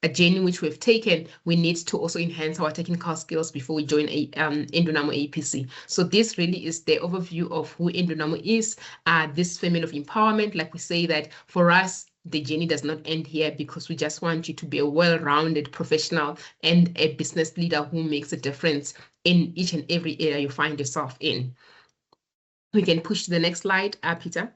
journey which we've taken, we need to also enhance our technical skills before we join Indonamo APC. So this really is the overview of who Indonamo is, this family of empowerment. Like we say that for us, the journey does not end here, because we just want you to be a well-rounded professional and a business leader who makes a difference in each and every area you find yourself in. We can push to the next slide, Peter.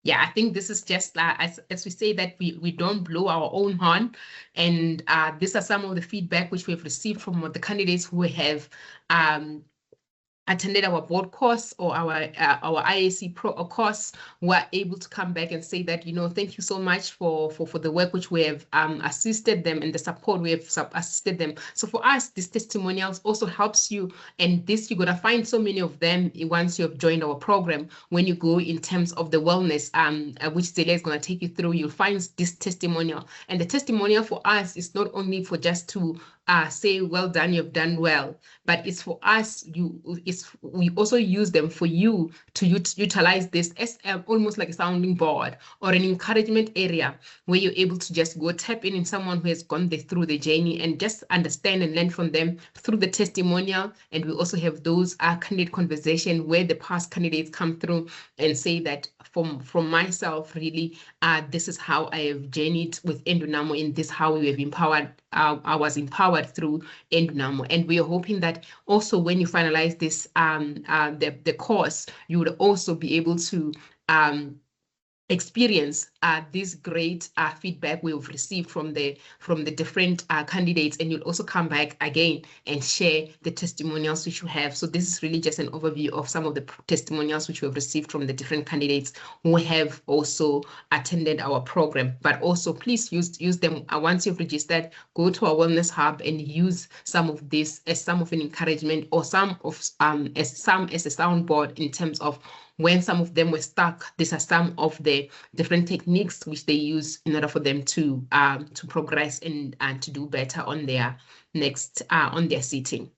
Yeah, I think this is just as we say that we don't blow our own horn, and these are some of the feedback which we've received from the candidates who have attended our board course or our IAC Pro course, were able to come back and say that, thank you so much for the work which we have assisted them, and the support we have assisted them. So for us, this testimonials also helps you, and this you're gonna find so many of them once you have joined our program. When you go in terms of the wellness, which Zelia is gonna take you through, you'll find this testimonial. And the testimonial for us is not only for just to say, well done, you've done well, but it's for us, we also use them for you to utilize this as almost like a sounding board or an encouragement area, where you're able to just go tap in someone who has gone through the journey and just understand and learn from them through the testimonial. And we also have those candidate conversation where the past candidates come through and say that from myself, really, this is how I have journeyed with Indonamo, and this how we have empowered, I was empowered through Indonamo. And we are hoping that also when you finalize this the course, you would also be able to experience this great feedback we've received from the different candidates, and you'll also come back again and share the testimonials which you have. So this is really just an overview of some of the testimonials which we've received from the different candidates who have also attended our program. But also please use them once you've registered. Go to our Wellness Hub and use some of this as some of an encouragement, or some as a soundboard in terms of when some of them were stuck. These are some of the different techniques which they use in order for them to progress and to do better on their next on their sitting.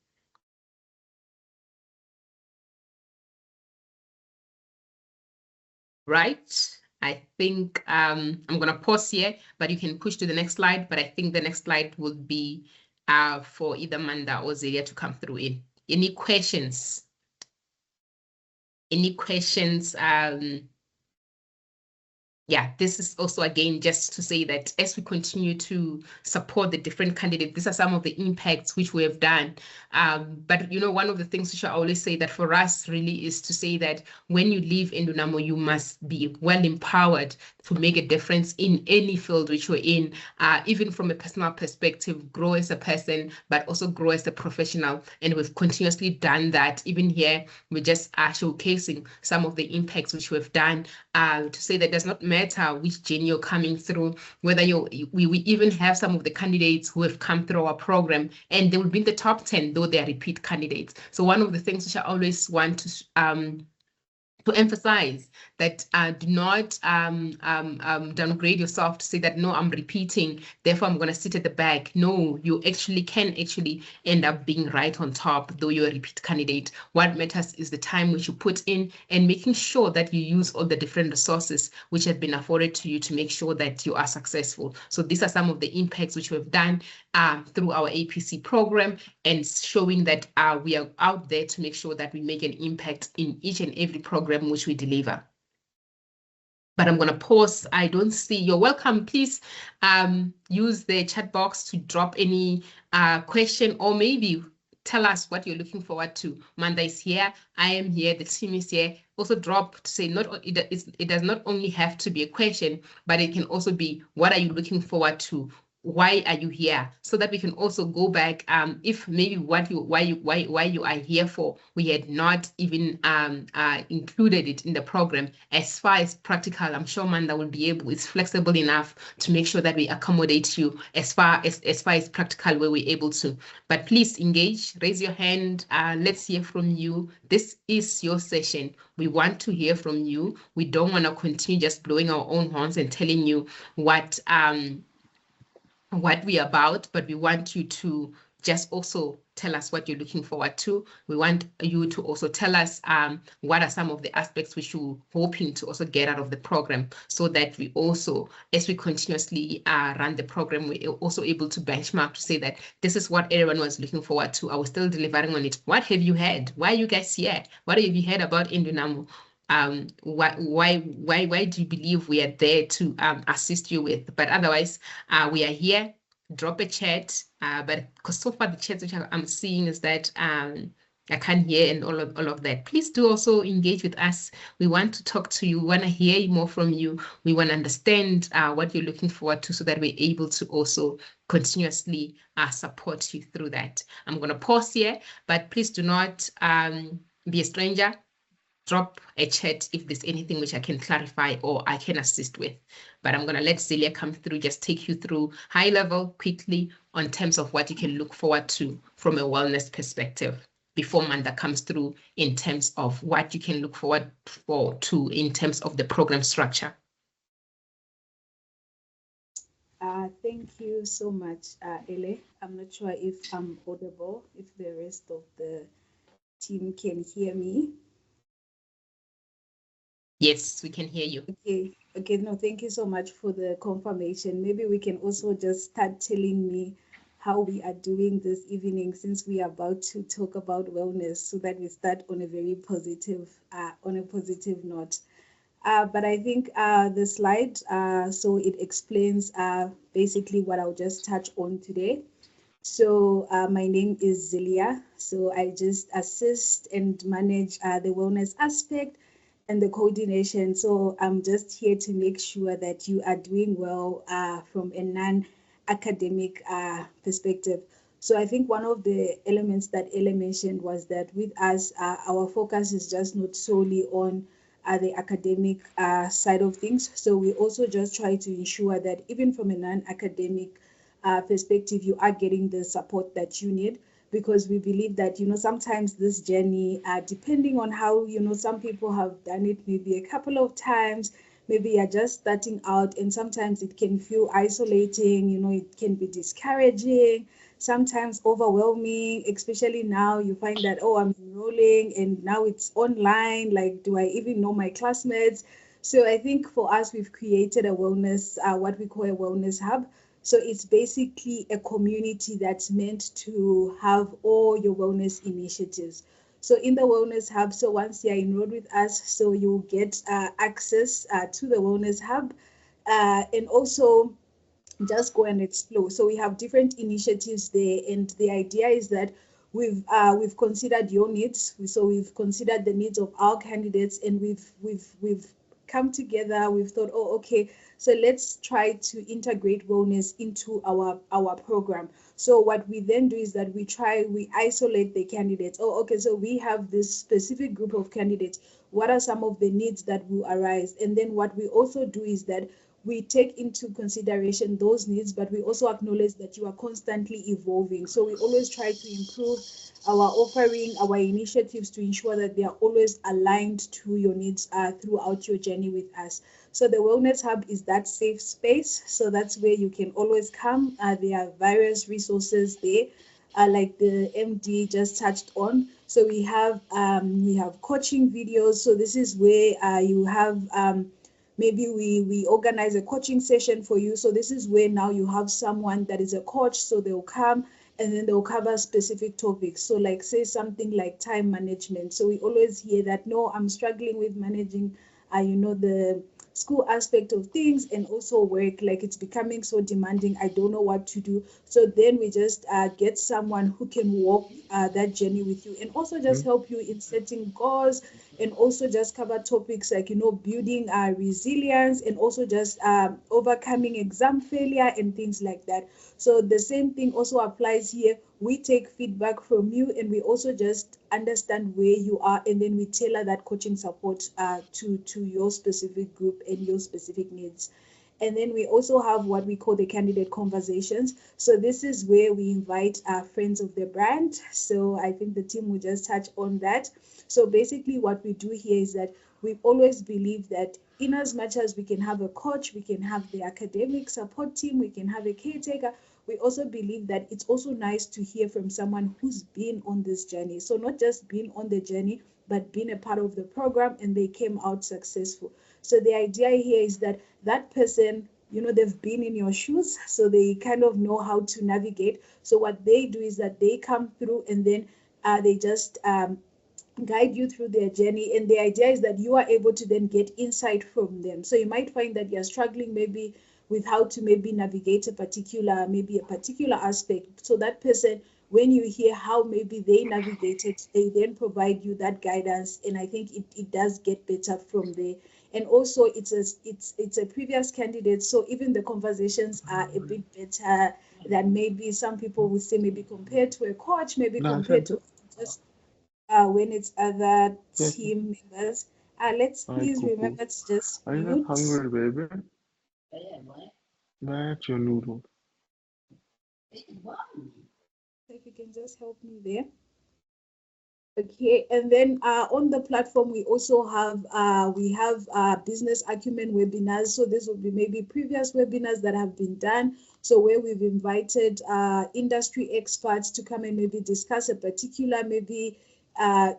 Right. I think I'm gonna pause here, but you can push to the next slide. But I think the next slide will be for either Manda or Zelia to come through in. Any questions? Any questions? Yeah, this is also, again, just to say that as we continue to support the different candidates, these are some of the impacts which we have done. But, one of the things which I always say that for us really is to say that when you leave Indonamo, you must be well empowered to make a difference in any field which you're in, even from a personal perspective, grow as a person, but also grow as a professional. And we've continuously done that. Even here, we're just showcasing some of the impacts which we've done, to say that does not matter which journey you're coming through, whether we even have some of the candidates who have come through our program and they will be in the top 10, though they are repeat candidates. So one of the things which I always want to emphasize that do not downgrade yourself to say that, no, I'm repeating, therefore I'm going to sit at the back. No, you can end up being right on top, though you're a repeat candidate. What matters is the time which you put in and making sure that you use all the different resources which have been afforded to you to make sure that you are successful. So these are some of the impacts which we've done through our APC program, and showing that we are out there to make sure that we make an impact in each and every program which we deliver. But I'm going to pause. I don't see. You're welcome. Please use the chat box to drop any question, or maybe tell us what you're looking forward to. Manda is here. I am here. The team is here. Also drop to say it does not only have to be a question, but it can also be, what are you looking forward to? Why are you here? So that we can also go back, if maybe why you are here for, we had not even included it in the program. As far as practical, I'm sure Manda will be able, it's flexible enough to make sure that we accommodate you as far as practical where we're able to. But please engage, raise your hand, let's hear from you. This is your session. We want to hear from you. We don't want to continue just blowing our own horns and telling you what we're about, but we want you to just also tell us what you're looking forward to. We want you to also tell us what are some of the aspects which you're hoping to also get out of the program, so that we also, as we continuously run the program, we're also able to benchmark to say that this is what everyone was looking forward to. Are we still delivering on it? What have you heard? Why are you guys here? What have you heard about Indonamo? Why do you believe we are there to assist you with? But otherwise, we are here. Drop a chat. But because so far the chats which I'm seeing is that I can't hear and all of that. Please do also engage with us. We want to talk to you. We want to hear more from you. We want to understand what you're looking forward to, so that we're able to also continuously support you through that. I'm going to pause here, but please do not be a stranger. Drop a chat if there's anything which I can clarify or I can assist with. But I'm going to let Zelia come through, just take you through high level quickly on terms of what you can look forward to from a wellness perspective, before Manda comes through in terms of what you can look forward to in terms of the program structure. Thank you so much, Ele. I'm not sure if I'm audible, if the rest of the team can hear me. Yes, we can hear you. Okay, no, thank you so much for the confirmation. Maybe we can also just start telling me how we are doing this evening, since we are about to talk about wellness, so that we start on a very positive, note. But I think the slide, so it explains basically what I'll just touch on today. So my name is Zelia. So I just assist and manage the wellness aspect and the coordination. So I'm just here to make sure that you are doing well from a non-academic perspective. So I think one of the elements that Ella mentioned was that with us, our focus is just not solely on the academic side of things. So we also just try to ensure that even from a non-academic perspective, you are getting the support that you need, because we believe that, sometimes this journey, depending on how, some people have done it maybe a couple of times, maybe you're just starting out, and sometimes it can feel isolating, it can be discouraging, sometimes overwhelming, especially now you find that, oh, I'm enrolling and now it's online, like, do I even know my classmates? So I think for us, we've created a wellness, what we call a wellness hub. So it's basically a community that's meant to have all your wellness initiatives. So in the Wellness Hub, so once you're enrolled with us, so you'll get access to the Wellness Hub, and also just go and explore. So we have different initiatives there, and the idea is that we've considered your needs. So we've considered the needs of our candidates, and we've come together. We've thought, oh, okay, so let's try to integrate wellness into our program. So what we then do is that we isolate the candidates. Oh, okay, so we have this specific group of candidates. What are some of the needs that will arise? And then what we also do is that we take into consideration those needs, but we also acknowledge that you are constantly evolving. So we always try to improve our offering, our initiatives, to ensure that they are always aligned to your needs throughout your journey with us. So the Wellness Hub is that safe space. So that's where you can always come. There are various resources there, like the MD just touched on. So we have coaching videos. So this is where you have maybe we organize a coaching session for you. So this is where now you have someone that is a coach. So they'll come and then they'll cover specific topics. So like, say something like time management. So we always hear that, no, I'm struggling with managing, the school aspect of things and also work, like it's becoming so demanding, I don't know what to do. So then we just get someone who can walk that journey with you, and also just help you in setting goals, and also just cover topics like, building resilience, and also just overcoming exam failure and things like that. So the same thing also applies here. We take feedback from you, and we also just understand where you are, and then we tailor that coaching support to your specific group and your specific needs. And then we also have what we call the candidate conversations. So this is where we invite our friends of the brand. So I think the team will just touch on that. So basically what we do here is that we always believe that in as much as we can have a coach, we can have the academic support team, we can have a caretaker, we also believe that it's also nice to hear from someone who's been on this journey. So not just being on the journey, but being a part of the program and they came out successful. So the idea here is that that person, they've been in your shoes, so they kind of know how to navigate. So what they do is that they come through and then they just guide you through their journey. And the idea is that you are able to then get insight from them. So you might find that you're struggling maybe with how to maybe navigate a particular aspect. So that person, when you hear how maybe they navigated, they then provide you that guidance. And I think it does get better from there. And also it's a previous candidate, so even the conversations are a bit better than maybe some people would say, maybe compared to a coach, maybe compared to just when it's other team members. Let's please remember to just Are you not hungry, baby? That's your noodle. If you can just help me there. Okay, and then on the platform we also have business acumen webinars. So this will be maybe previous webinars that have been done. So where we've invited industry experts to come and maybe discuss a particular maybe a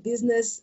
business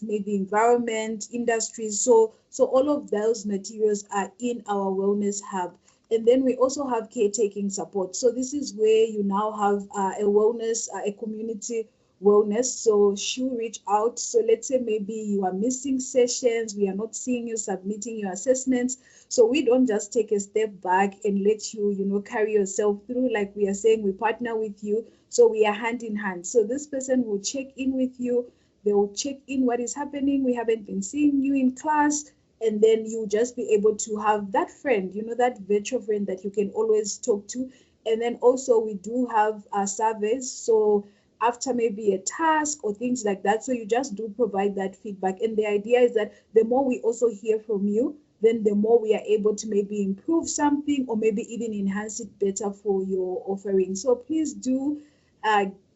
maybe environment, industry. So all of those materials are in our wellness hub. And then we also have caretaking support. So this is where you now have a wellness, a community wellness. So she'll reach out. So let's say maybe you are missing sessions, we are not seeing you submitting your assessments. So we don't just take a step back and let you, carry yourself through. Like we are saying, we partner with you. So we are hand in hand. So this person will check in with you. They will check in what is happening. We haven't been seeing you in class. And then you'll just be able to have that friend, that virtual friend that you can always talk to. And then also we do have surveys. So after maybe a task or things like that, so you just do provide that feedback. And the idea is that the more we also hear from you, then the more we are able to maybe improve something or maybe even enhance it better for your offering. So please do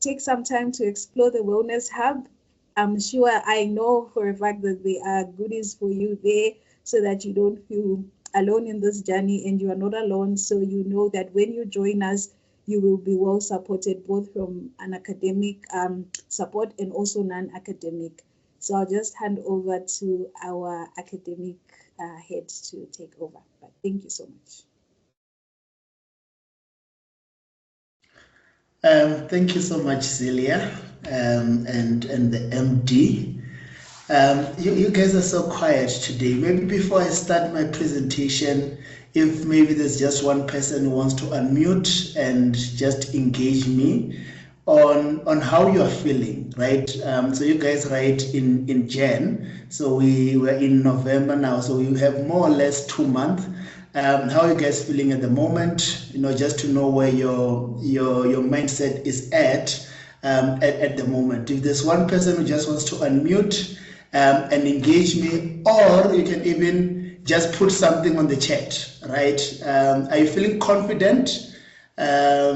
take some time to explore the Wellness Hub. I'm sure, I know for a fact that there are goodies for you there so that you don't feel alone in this journey, and you are not alone. So you know that when you join us, you will be well supported both from an academic support and also non-academic. So I'll just hand over to our academic head to take over. But thank you so much. Thank you so much, Celia, and the MD. You guys are so quiet today. Maybe before I start my presentation, if maybe there's just one person who wants to unmute and just engage me on how you are feeling, right? So you guys write in Jan, so we were in November now, so we have more or less 2 months. How are you guys feeling at the moment? Just to know where your mindset is at the moment. If there's one person who just wants to unmute and engage me, or you can even just put something on the chat, right? Are you feeling confident? Are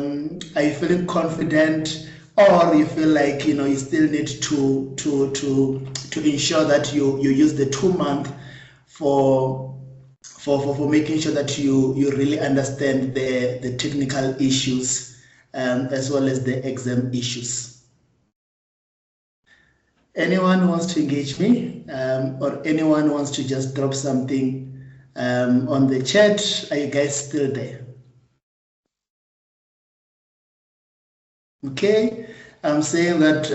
you feeling confident, or you feel like you still need to ensure that you use the 2 months for making sure that you really understand the technical issues as well as the exam issues? Anyone who wants to engage me, or anyone who wants to just drop something on the chat? Are you guys still there? Okay, I'm saying that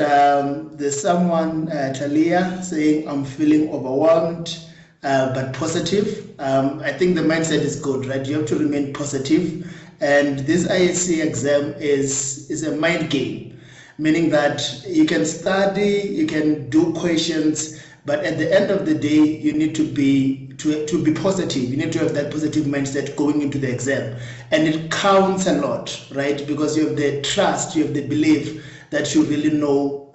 there's someone, Talia, saying I'm feeling overwhelmed but positive. I think the mindset is good, right? You have to remain positive. And this ISC exam is a mind game, meaning that you can study, you can do questions, but at the end of the day, you need to be positive. You need to have that positive mindset going into the exam, and it counts a lot, right? Because you have the trust, you have the belief that you really know,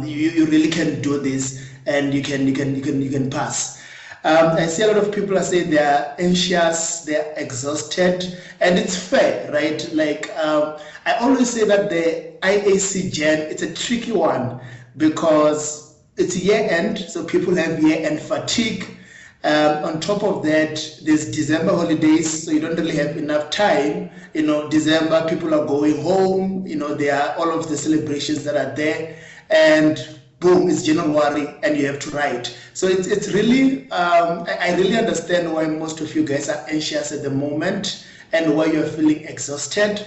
you really can do this, and you can pass. I see a lot of people are saying they are anxious, they are exhausted, and it's fair, right? Like I always say that the IAC Gen, it's a tricky one because it's year end, so people have year end fatigue. On top of that, there's December holidays, so you don't really have enough time. December, people are going home, there are all of the celebrations that are there, and boom, it's January and you have to write. So it's really, I really understand why most of you guys are anxious at the moment and why you're feeling exhausted.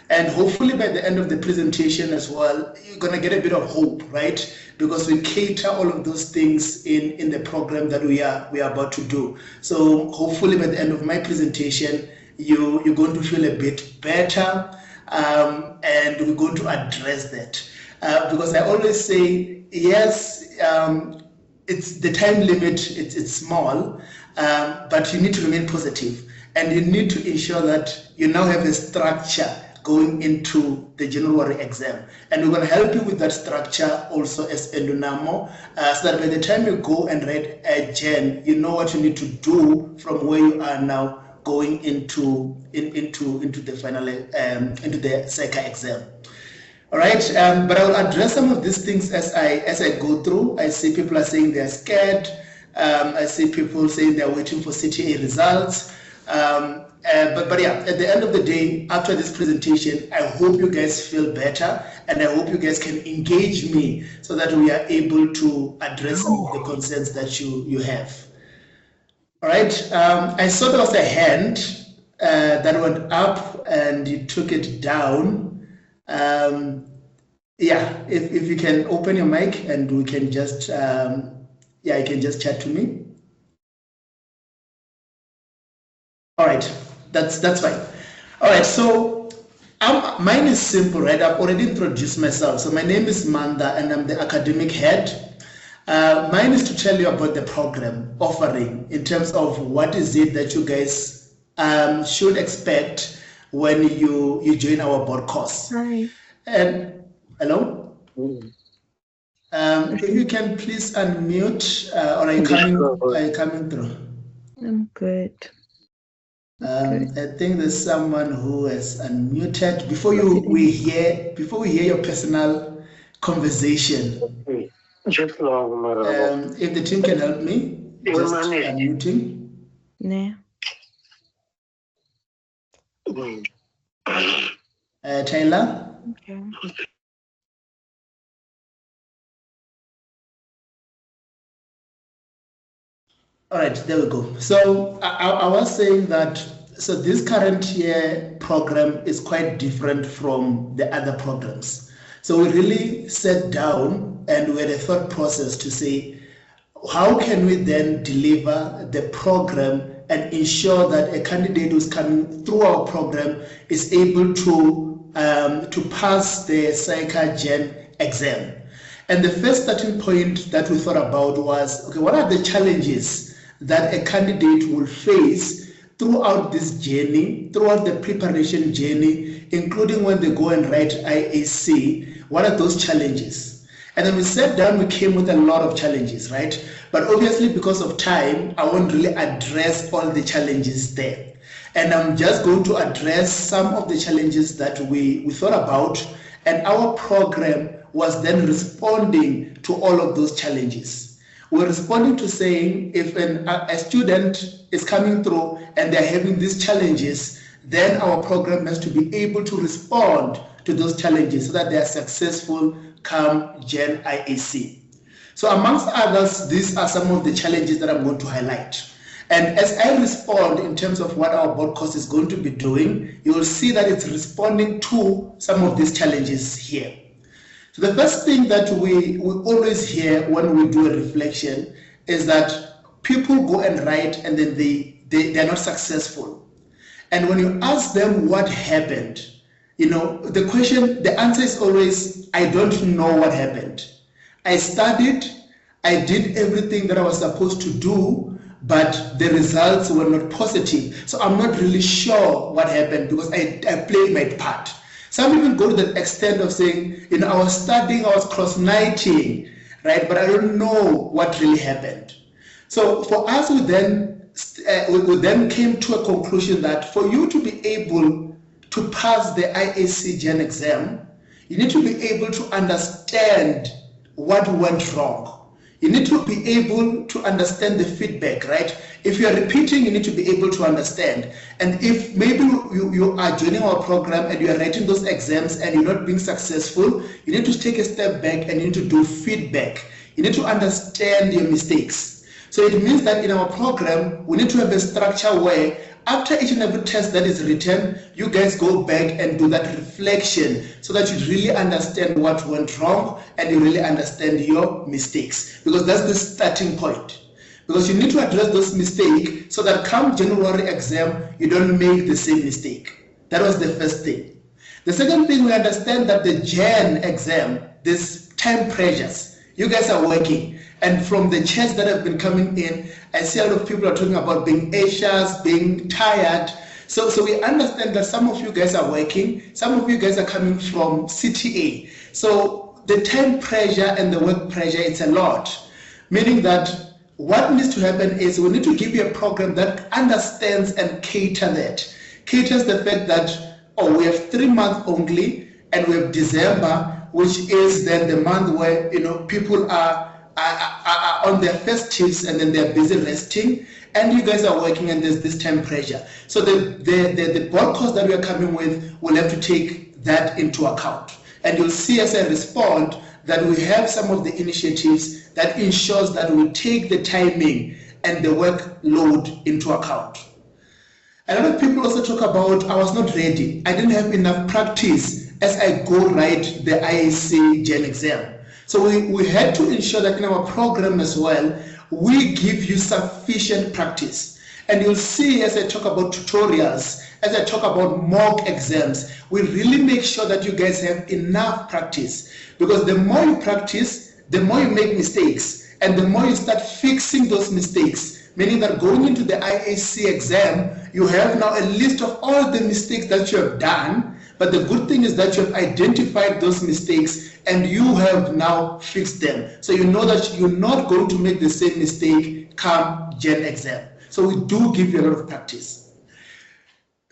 And hopefully by the end of the presentation as well, you're going to get a bit of hope, right? Because we cater all of those things in the program that we are about to do. So hopefully by the end of my presentation, you're going to feel a bit better, and we're going to address that. Because I always say, yes, it's the time limit, it's small, but you need to remain positive, and you need to ensure that you now have a structure going into the January exam. And we're going to help you with that structure also as Endunamo, so that by the time you go and write a Gen, you know what you need to do from where you are now going into the final, into the SECA exam. All right, but I will address some of these things as I go through. I see people are saying they're scared. I see people saying they're waiting for CTA results. But yeah, at the end of the day, after this presentation, I hope you guys feel better, and I hope you guys can engage me so that we are able to address some of the concerns that you have. All right, I saw there was a hand that went up and you took it down. Yeah, if you can open your mic and we can just, yeah, you can just chat to me. All right, that's fine. All right, so mine is simple, right? I've already introduced myself. So my name is Manda and I'm the academic head. Mine is to tell you about the program offering in terms of what is it that you guys should expect when you join our board course. Hi. And hello? If you can please unmute, or are you coming through? I'm good. I think there's someone who has unmuted before we hear your personal conversation. If the team can help me, just unmuting. Nah. Taylor. Okay. All right, there we go. So I was saying that, so this current year program is quite different from the other programs. So we really sat down and we had a thought process to say, how can we then deliver the program and ensure that a candidate who's coming through our program is able to pass the SECA Gen exam. And the first starting point that we thought about was, okay, what are the challenges that a candidate will face throughout this journey, throughout the preparation journey, including when they go and write IAC? What are those challenges? And then we sat down, we came with a lot of challenges, right? But obviously because of time, I won't really address all the challenges there. And I'm just going to address some of the challenges that we thought about, and our program was then responding to all of those challenges. We're responding to saying if a student is coming through and they're having these challenges, then our program has to be able to respond to those challenges so that they are successful come Gen IAC. So amongst others, these are some of the challenges that I'm going to highlight. And as I respond in terms of what our board course is going to be doing, you will see that it's responding to some of these challenges here. So the first thing that we always hear when we do a reflection is that people go and write and then they're not successful. And when you ask them what happened, the answer is always, I don't know what happened. I studied, I did everything that I was supposed to do, but the results were not positive. So I'm not really sure what happened because I played my part. Some even go to the extent of saying, I was studying, I was cross-nighting, right? But I don't know what really happened. So for us, we then came to a conclusion that for you to be able to pass the IAC Gen exam, you need to be able to understand what went wrong. you need to be able to understand the feedback, right? If you are repeating, you need to be able to understand. And if maybe you are joining our program and you are writing those exams and you're not being successful, you need to take a step back and you need to do feedback. You need to understand your mistakes. So it means that in our program, we need to have a structure where after each and every test that is written, you guys go back and do that reflection so that you really understand what went wrong and you really understand your mistakes, because that's the starting point. Because you need to address those mistakes so that come January exam, you don't make the same mistake. That was the first thing. The second thing, we understand that the Jan exam, this time pressures, you guys are working. And from the chats that have been coming in, I see a lot of people are talking about being anxious, being tired. So we understand that some of you guys are working, some of you guys are coming from CTA. So the time pressure and the work pressure, it's a lot. Meaning that what needs to happen is we need to give you a program that understands and caters the fact that, oh, we have 3 months only, and we have December, which is then the month where, you know, people are on their festives and then they're busy resting, and you guys are working and there's this time pressure. So the board course that we are coming with will have to take that into account. And you'll see as I respond that we have some of the initiatives that ensures that we take the timing and the workload into account. A lot of people also talk about, I was not ready, I didn't have enough practice as I go write the IAC Gen exam. So we had to ensure that in our program as well, we give you sufficient practice. And you'll see as I talk about tutorials, as I talk about mock exams, we really make sure that you guys have enough practice. Because the more you practice, the more you make mistakes, and the more you start fixing those mistakes, meaning that going into the IAC exam, you have now a list of all the mistakes that you have done. But the good thing is that you have identified those mistakes and you have now fixed them. So you know that you're not going to make the same mistake come Gen exam. So we do give you a lot of practice.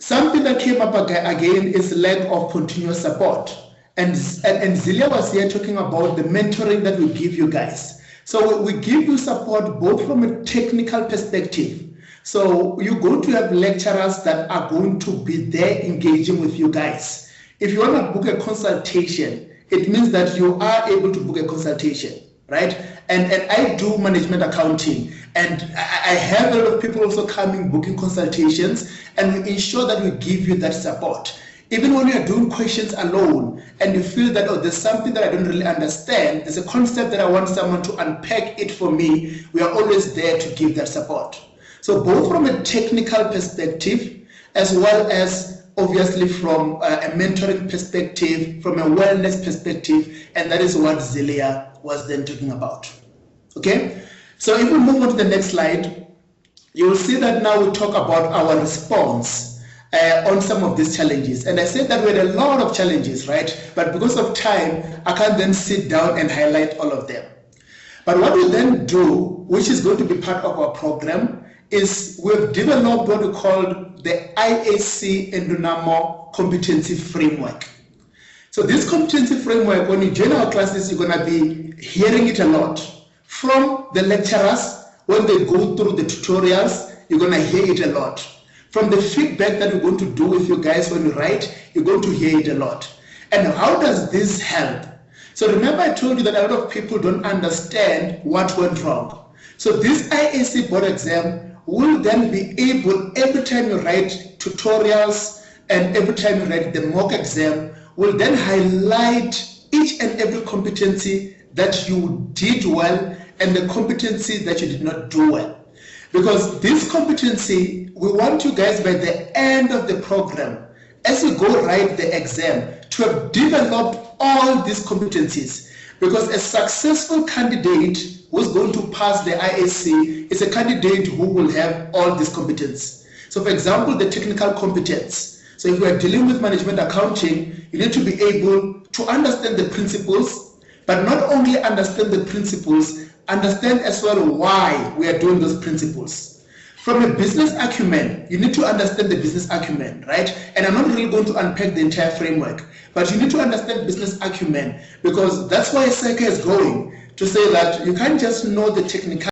Something that came up again is lack of continuous support. And Zelia was here talking about the mentoring that we give you guys. So we give you support both from a technical perspective. So you're going to have lecturers that are going to be there engaging with you guys. If you want to book a consultation, it means that you are able to book a consultation, right? And I do management accounting, and I have a lot of people also coming booking consultations, and we ensure that we give you that support. Even when you are doing questions alone and you feel that, oh, there's something that I don't really understand, there's a concept that I want someone to unpack it for me, we are always there to give that support. So both from a technical perspective, as well as obviously from a mentoring perspective, from a wellness perspective, and that is what Zelia was then talking about. Okay, so if we move on to the next slide, you will see that now we talk about our response on some of these challenges. And I said that we had a lot of challenges, right? But because of time, I can't then sit down and highlight all of them. But what we then do, which is going to be part of our program, is we've developed what we call the IAC Endunamo Competency Framework. So this competency framework, when you join our classes, you're going to be hearing it a lot from the lecturers. When they go through the tutorials, you're going to hear it a lot. From the feedback that we're going to do with you guys when you write, you're going to hear it a lot. And how does this help? So remember I told you that a lot of people don't understand what went wrong. So this IAC board exam will then be able, every time you write tutorials and every time you write the mock exam, will then highlight each and every competency that you did well and the competency that you did not do well. Because this competency, we want you guys by the end of the program, as you go write the exam, to have developed all these competencies. Because a successful candidate who's going to pass the IAC is a candidate who will have all these competencies. So for example, the technical competence. So if we are dealing with management accounting, you need to be able to understand the principles, but not only understand the principles, understand as well why we are doing those principles. From a business acumen, you need to understand the business acumen, right? And I'm not really going to unpack the entire framework, but you need to understand business acumen, because that's why SECA is going. to say that you can't just know the technical